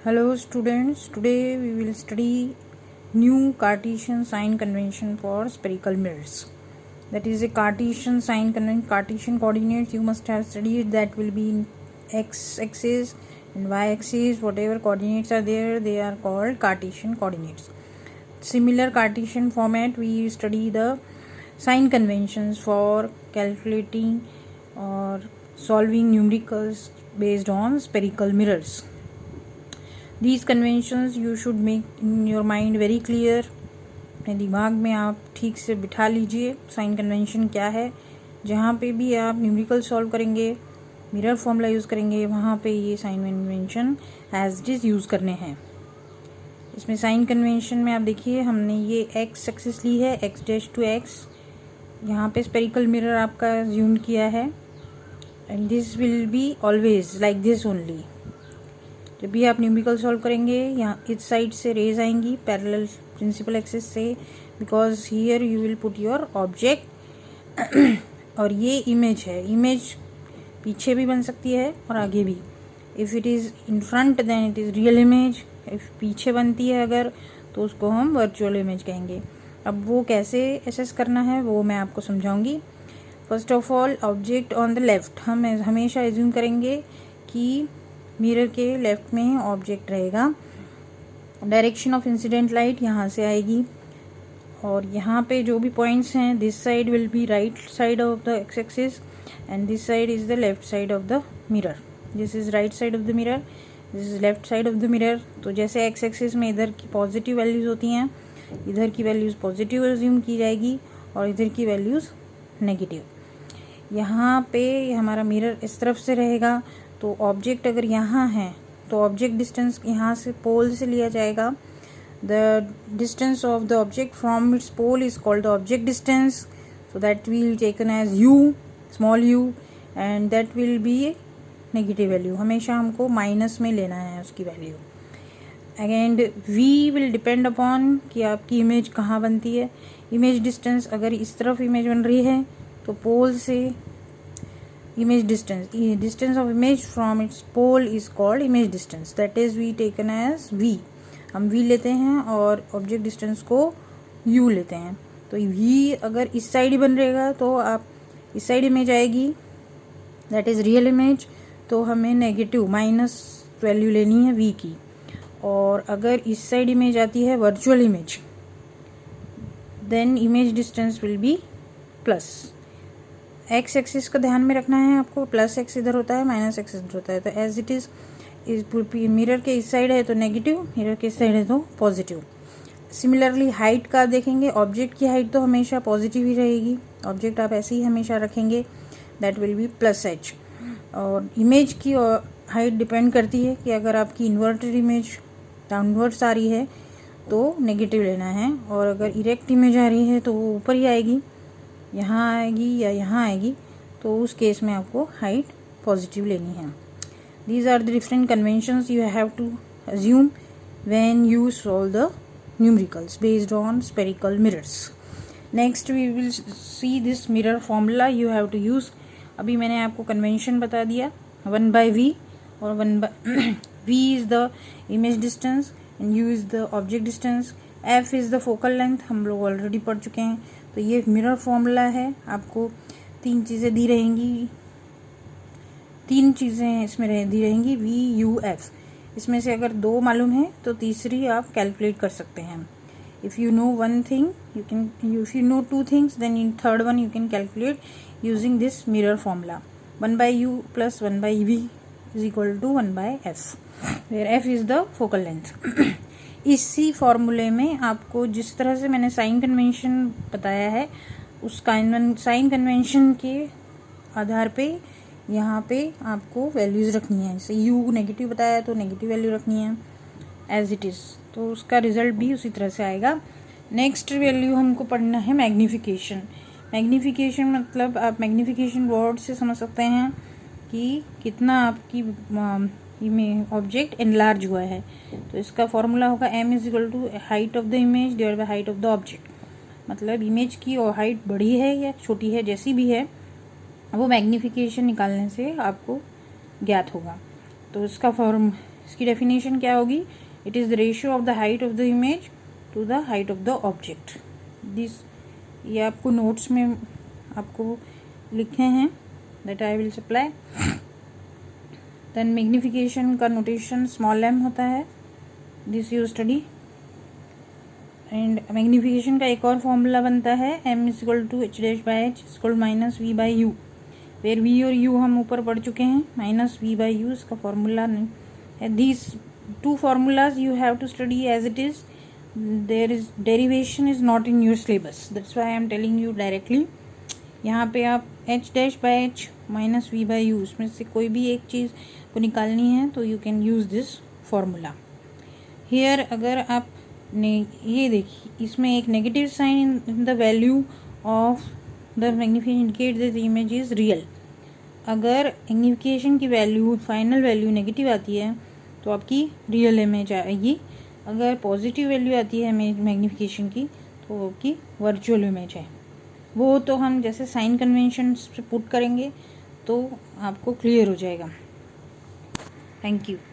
Hello students, today we will study new Cartesian sign convention for spherical mirrors. That is a Cartesian sign convention, Cartesian coordinates you must have studied, that will be in x-axis and y-axis, whatever coordinates are there, they are called Cartesian coordinates. Similar Cartesian format we study the sign conventions for calculating or solving numericals based on spherical mirrors. These conventions you should make in your mind very clear. अपने दिमाग में आप ठीक से बिठा लीजिए sign convention क्या है. जहाँ पे भी आप न्यूमेरिकल सॉल्व करेंगे, मिरर फॉर्मूला यूज़ करेंगे, वहाँ पे ये sign convention as it is use करने हैं. इसमें साइन कन्वेंशन में आप देखिए हमने ये एक्स एक्सिस ली है, एक्स डैश टू एक्स. यहाँ पे स्पेरिकल मिरर आपका यूज किया है and this will be always like this only. जब भी आप न्यूमेरिकल सॉल्व करेंगे यहाँ इस साइड से रेज आएंगी पैरेलल प्रिंसिपल एक्सिस से, because here you will put your object. और ये इमेज है, इमेज पीछे भी बन सकती है और आगे भी. If it is in front then it is real image. If पीछे बनती है अगर तो उसको हम वर्चुअल इमेज कहेंगे. अब वो कैसे एसेस करना है वो मैं आपको समझाऊंगी. First of all object on the left, हम हमेशा एज्यूम करेंगे कि मिरर के लेफ्ट में ऑब्जेक्ट रहेगा. डायरेक्शन ऑफ इंसिडेंट लाइट यहाँ से आएगी और यहाँ पे जो भी पॉइंट्स हैं this side will be right side of the x axis and this side is the left side of the mirror. This is right side of the mirror, this is left side of the mirror. तो जैसे x axis में इधर की positive values होती हैं, इधर की values positive assume की जाएगी और इधर की वैल्यूज नेगेटिव. यहाँ पे हमारा मिरर इस तरफ से रहेगा तो ऑब्जेक्ट अगर यहाँ है तो ऑब्जेक्ट डिस्टेंस यहाँ से पोल से लिया जाएगा. The distance of the object from its pole is called the object distance. So that will taken as u, small u, and that will be negative value. हमेशा हमको माइनस में लेना है उसकी value. And we will depend upon कि आपकी image कहाँ बनती है. इमेज डिस्टेंस अगर इस तरफ इमेज बन रही है तो पोल से image distance of image from its pole is called image distance. that is we taken as v. हम v लेते हैं और object distance को u लेते हैं. तो v अगर इस साइड ही बन रहेगा तो आप इस साइड इमेज आएगी, that is real image, तो हमें नेगेटिव माइनस वैल्यू लेनी है v की. और अगर इस साइड इमेज आती है virtual image then image distance will be plus. X axis का ध्यान में रखना है आपको, प्लस एक्स इधर होता है, माइनस एक्स इधर होता है. तो एज इट इज मिरर के इस साइड है तो नेगेटिव, मिरर के इस साइड है तो पॉजिटिव. सिमिलरली हाइट का देखेंगे, ऑब्जेक्ट की हाइट तो हमेशा पॉजिटिव ही रहेगी. ऑब्जेक्ट आप ऐसे ही हमेशा रखेंगे, that will be plus H. और इमेज की हाइट डिपेंड करती है कि अगर आपकी इन्वर्टेड इमेज डाउनवर्ड्स आ रही है तो नेगेटिव लेना है, और अगर इरेक्ट इमेज आ रही है तो वो ऊपर ही आएगी, यहाँ आएगी या यहाँ आएगी, तो उस केस में आपको हाइट पॉजिटिव लेनी है. These are the different conventions you have to assume when you solve the numericals based on spherical mirrors. Next we will see this mirror formula you have to use. अभी मैंने आपको convention बता दिया, 1/v और 1/v is the image distance and u is the object distance. f is the focal length, हम लोग already पढ़ चुके हैं. तो ये मिरर फॉर्मूला है. आपको तीन चीज़ें दी रहेंगी, तीन चीज़ें इसमें दी रहेंगी v u f. इसमें से अगर दो मालूम है तो तीसरी आप कैलकुलेट कर सकते हैं. If you know one thing you can, if you know two things then in third one you can calculate using this mirror formula. 1/u plus 1/v is equal to 1/f, where f is the focal length. इसी फॉर्मूले में आपको जिस तरह से मैंने sign convention बताया है उस साइन कन्वेंशन के आधार पे यहाँ पे आपको वैल्यूज़ रखनी है. जैसे u नेगेटिव बताया तो नेगेटिव वैल्यू रखनी है एज इट इज़, तो उसका रिजल्ट भी उसी तरह से आएगा. नेक्स्ट वैल्यू हमको पढ़ना है मैग्नीफिकेशन. मैग्नीफिकेशन मतलब आप मैग्नीफिकेशन वर्ड से समझ सकते हैं कि कितना आपकी ऑब्जेक्ट एनलार्ज हुआ है. तो इसका फॉर्मूला होगा m is equal to height of the image divide by height of the object. मतलब इमेज की और हाइट बड़ी है या छोटी है, जैसी भी है, वो मैग्नीफिकेशन निकालने से आपको ज्ञात होगा. तो इसका इसकी डेफिनेशन क्या होगी? It is the ratio of the height of the image to the height of the object. This ये आपको नोट्स में आपको लिखे हैं, that I will supply. Then magnification का नोटेशन स्मॉल m होता है, this you study. And magnification का एक और फॉर्मूला बनता है m is equal to h dash by h is equal माइनस v by u, where v और u हम ऊपर पढ़ चुके हैं, माइनस v बाई u इसका फॉर्मूला नहीं है। These two formulas you have to study as it is, there is derivation is not in your syllabus, that's why I am telling you directly. यहाँ पे आप h dash by h minus v by u इसमें से कोई भी एक चीज़ को निकालनी है तो you can use this formula here. अगर आप ने ये देखिए, इसमें एक negative sign in the value of the magnification indicate the image is real. अगर मैग्निफिकेशन की वैल्यू फाइनल वैल्यू नेगेटिव आती है तो आपकी रियल इमेज आएगी। अगर पॉजिटिव वैल्यू आती है मैग्निफिकेशन की तो आपकी वर्चुअल इमेज है। वो तो हम जैसे साइन कन्वेंशन पे पुट करेंगे तो आपको क्लियर हो जाएगा। Thank you.